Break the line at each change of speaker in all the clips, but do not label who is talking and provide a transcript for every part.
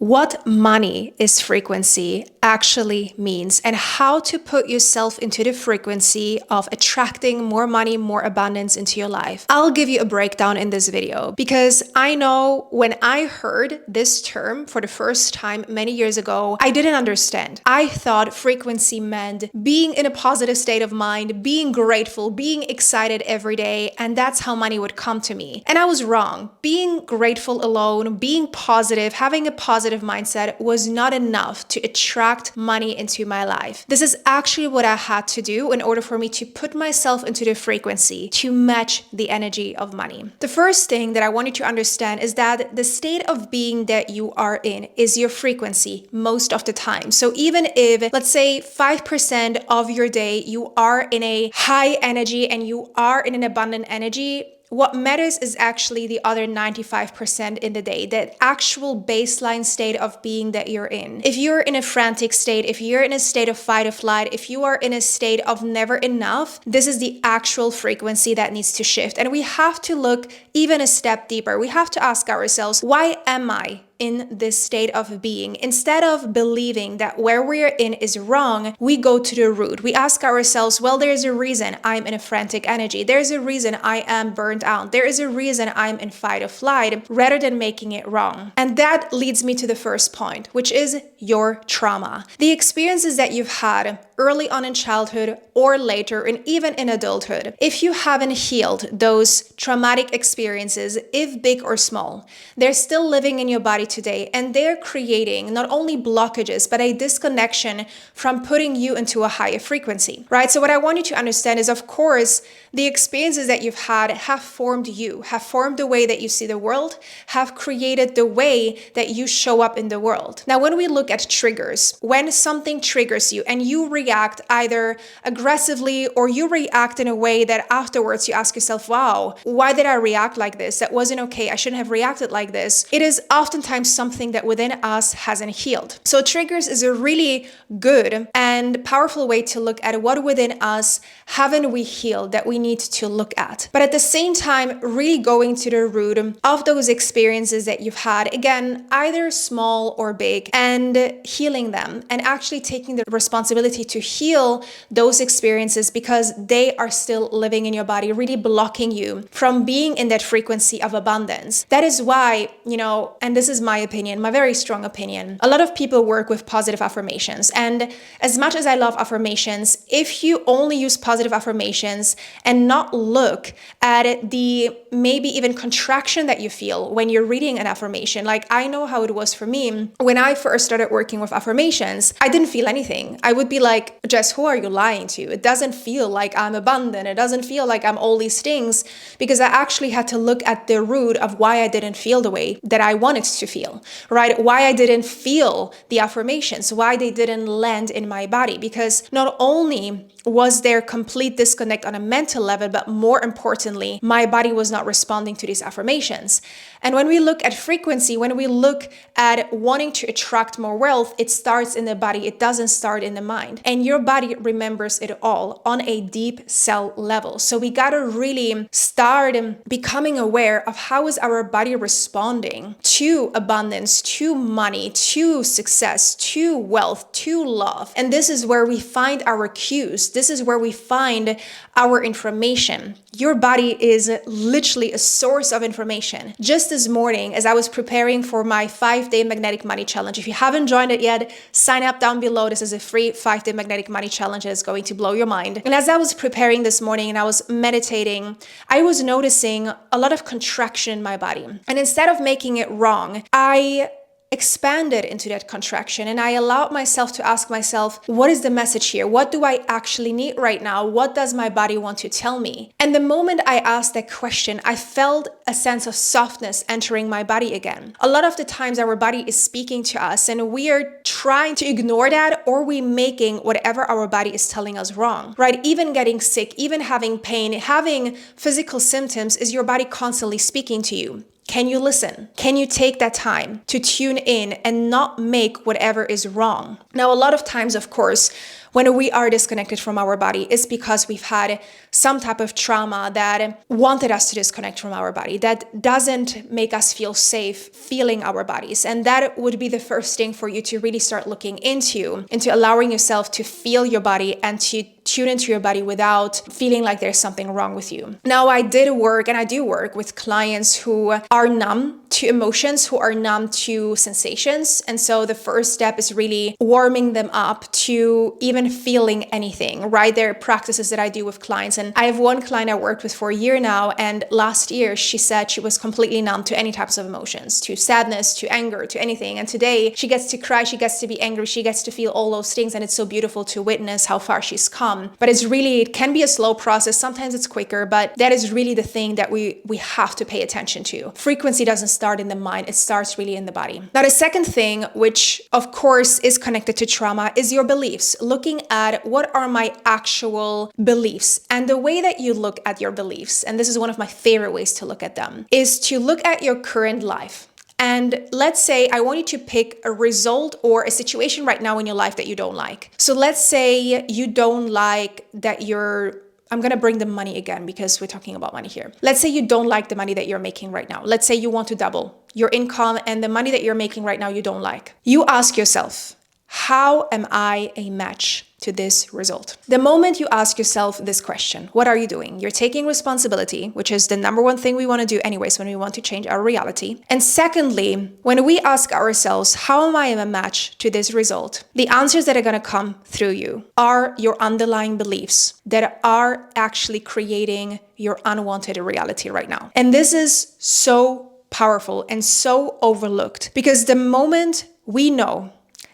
what money is frequency actually means and how to put yourself into the frequency of attracting more money, more abundance into your life. I'll give you a breakdown in this video because I know when I heard this term for the first time many years ago, I didn't understand. I thought frequency meant being in a positive state of mind, being grateful, being excited every day, and that's how money would come to me. And I was wrong. Being grateful alone, being positive, having a positive mindset was not enough to attract money into my life. This is actually what I had to do in order for me to put myself into the frequency to match the energy of money. The first thing that I want you to understand is that the state of being that you are in is your frequency most of the time. So even if, let's say, 5% of your day you are in a high energy and you are in an abundant energy, what matters is actually the other 95% in the day, that actual baseline state of being that you're in. If you're in a frantic state, if you're in a state of fight or flight, if you are in a state of never enough, this is the actual frequency that needs to shift. And we have to look even a step deeper. We have to ask ourselves, why am I in this state of being? Instead of believing that where we're in is wrong, we go to the root. We ask ourselves, well, there's a reason I'm in a frantic energy. There's a reason I am burned out. There is a reason I'm in fight or flight, rather than making it wrong. And that leads me to the first point, which is your trauma. The experiences that you've had early on in childhood or later, and even in adulthood. If you haven't healed those traumatic experiences, if big or small, they're still living in your body today, and they're creating not only blockages, but a disconnection from putting you into a higher frequency, right? So what I want you to understand is, of course, the experiences that you've had have formed you, have formed the way that you see the world, have created the way that you show up in the world. Now, when we look at triggers, when something triggers you and you react either aggressively or you react in a way that afterwards you ask yourself, wow, why did I react like this? That wasn't okay. I shouldn't have reacted like this. It is oftentimes something that within us hasn't healed. So triggers is a really good and powerful way to look at what within us haven't we healed that we need to look at. But at the same time, really going to the root of those experiences that you've had, again, either small or big, and healing them and actually taking the responsibility to heal those experiences because they are still living in your body, really blocking you from being in that frequency of abundance. That is why, and this is my opinion, my very strong opinion, a lot of people work with positive affirmations. And as much as I love affirmations, if you only use positive affirmations and not look at the maybe even contraction that you feel when you're reading an affirmation, like I know how it was for me when I first started working with affirmations, I didn't feel anything. I would be like, Jess, who are you lying to? It doesn't feel like I'm abundant. It doesn't feel like I'm all these things, because I actually had to look at the root of why I didn't feel the way that I wanted to feel, right? Why I didn't feel the affirmations, why they didn't land in my body, because not only was there complete disconnect on a mental level, but more importantly, my body was not responding to these affirmations. And when we look at frequency, when we look at wanting to attract more wealth, it starts in the body. It doesn't start in the mind. And your body remembers it all on a deep cell level. So we got to really start becoming aware of how is our body responding to abundance, to money, to success, to wealth, to love. And this is where we find our cues. This is where we find our information. Your body is literally a source of information. Just this morning, as I was preparing for my 5-day magnetic money challenge, if you haven't joined it yet, sign up down below. This is a free 5-day magnetic money challenge that is going to blow your mind. And as I was preparing this morning and I was meditating, I was noticing a lot of contraction in my body. And instead of making it wrong, I expanded into that contraction and I allowed myself to ask myself, what is the message here? What do I actually need right now? What does my body want to tell me? And the moment I asked that question, I felt a sense of softness entering my body again. A lot of the times our body is speaking to us and we are trying to ignore that, or we making whatever our body is telling us wrong, right? Even getting sick, even having pain, having physical symptoms is your body constantly speaking to you. Can you listen? Can you take that time to tune in and not make whatever is wrong? Now, a lot of times, of course, when we are disconnected from our body is because we've had some type of trauma that wanted us to disconnect from our body, that doesn't make us feel safe feeling our bodies. And that would be the first thing for you to really start looking into allowing yourself to feel your body and to tune into your body without feeling like there's something wrong with you. Now, I did work and I do work with clients who are numb to emotions, who are numb to sensations. And so the first step is really warming them up to even feeling anything, right? There are practices that I do with clients. And I have one client I worked with for a year now. And last year, she said she was completely numb to any types of emotions, to sadness, to anger, to anything. And today she gets to cry, she gets to be angry, she gets to feel all those things. And it's so beautiful to witness how far she's come. But it can be a slow process. Sometimes it's quicker, but that is really the thing that we have to pay attention to. Frequency doesn't start in the mind, it starts really in the body. Now, the second thing, which of course is connected to trauma, is your beliefs. Looking at what are my actual beliefs. And the way that you look at your beliefs, and this is one of my favorite ways to look at them, is to look at your current life. And let's say I want you to pick a result or a situation right now in your life that you don't like. So let's say you don't like that I'm going to bring the money again because we're talking about money here. Let's say you don't like the money that you're making right now. Let's say you want to double your income and the money that you're making right now you don't like. You ask yourself, how am I a match to this result? The moment you ask yourself this question, what are you doing? You're taking responsibility, which is the number one thing we want to do anyways when we want to change our reality. And secondly, when we ask ourselves, how am I a match to this result? The answers that are going to come through you are your underlying beliefs that are actually creating your unwanted reality right now. And this is so powerful and so overlooked because the moment we know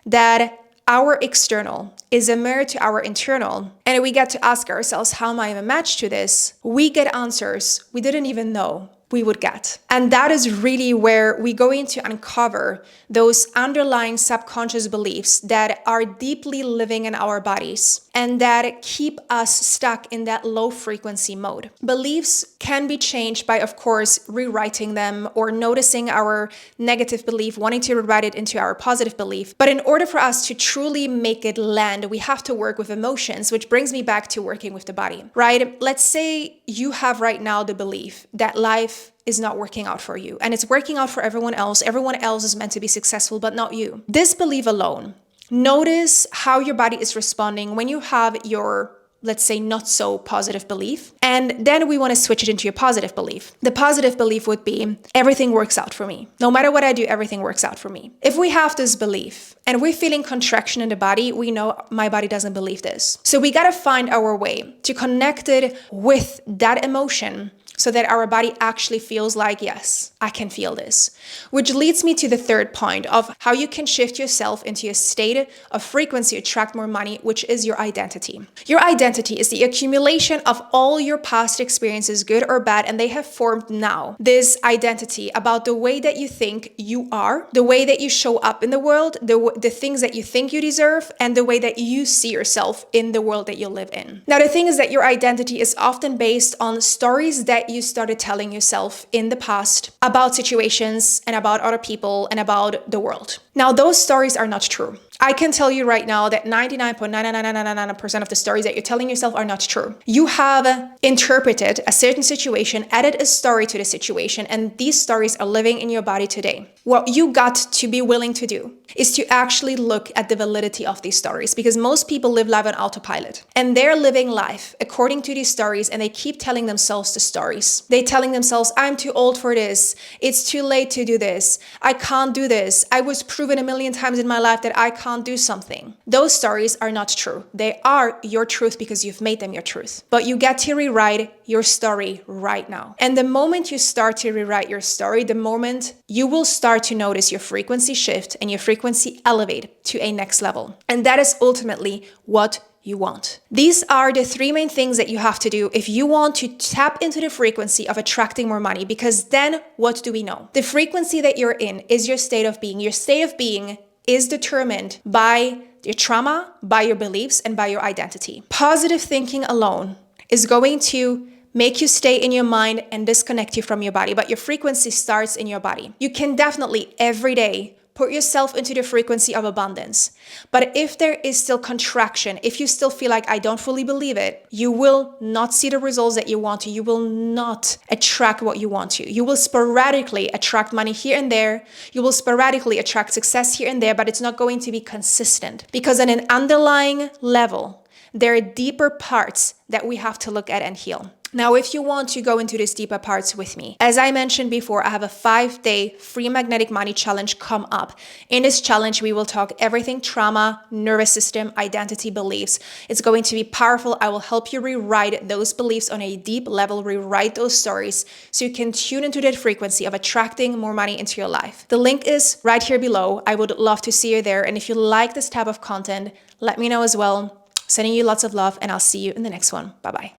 that our external is a mirror to our internal, and we get to ask ourselves, how am I a match to this? We get answers we didn't even know we would get. And that is really where we go in to uncover those underlying subconscious beliefs that are deeply living in our bodies and that keep us stuck in that low frequency mode. Beliefs can be changed by, of course, rewriting them or noticing our negative belief, wanting to rewrite it into our positive belief. But in order for us to truly make it land, we have to work with emotions, which brings me back to working with the body, right? Let's say you have right now the belief that life is not working out for you and it's working out for everyone else. Everyone else is meant to be successful, but not you. This belief alone, notice how your body is responding when you have your, let's say, not so positive belief. And then we want to switch it into your positive belief. The positive belief would be, everything works out for me. No matter what I do, everything works out for me. If we have this belief and we're feeling contraction in the body, we know my body doesn't believe this. So we got to find our way to connect it with that emotion so that our body actually feels like, yes, I can feel this. Which leads me to the third point of how you can shift yourself into a state of frequency, attract more money, which is your identity. Your identity is the accumulation of all your past experiences, good or bad, and they have formed now this identity about the way that you think you are, the way that you show up in the world, the things that you think you deserve, and the way that you see yourself in the world that you live in. Now, the thing is that your identity is often based on stories that you started telling yourself in the past about situations and about other people and about the world. Now, those stories are not true. I can tell you right now that 99.99999% of the stories that you're telling yourself are not true. You have interpreted a certain situation, added a story to the situation, and these stories are living in your body today. What you got to be willing to do is to actually look at the validity of these stories, because most people live life on autopilot and they're living life according to these stories, and they keep telling themselves the stories. They're telling themselves, I'm too old for this. It's too late to do this. I can't do this. I was proven a million times in my life that I can't do something. Those stories are not true. They are your truth because you've made them your truth. But you get to rewrite your story right now. And the moment you start to rewrite your story, the moment you will start to notice your frequency shift and your frequency elevate to a next level. And that is ultimately what you want. These are the three main things that you have to do if you want to tap into the frequency of attracting more money, because then what do we know? The frequency that you're in is your state of being. Your state of being is determined by your trauma, by your beliefs, and by your identity. Positive thinking alone is going to make you stay in your mind and disconnect you from your body, but your frequency starts in your body. You can definitely every day put yourself into the frequency of abundance. But if there is still contraction, if you still feel like I don't fully believe it, you will not see the results that you want to. You will not attract what you want to. You will sporadically attract money here and there. You will sporadically attract success here and there, but it's not going to be consistent. Because on an underlying level, there are deeper parts that we have to look at and heal. Now, if you want to go into these deeper parts with me, as I mentioned before, I have a 5-day free magnetic money challenge come up. In this challenge, we will talk everything trauma, nervous system, identity, beliefs. It's going to be powerful. I will help you rewrite those beliefs on a deep level, rewrite those stories so you can tune into that frequency of attracting more money into your life. The link is right here below. I would love to see you there. And if you like this type of content, let me know as well. Sending you lots of love, and I'll see you in the next one. Bye-bye.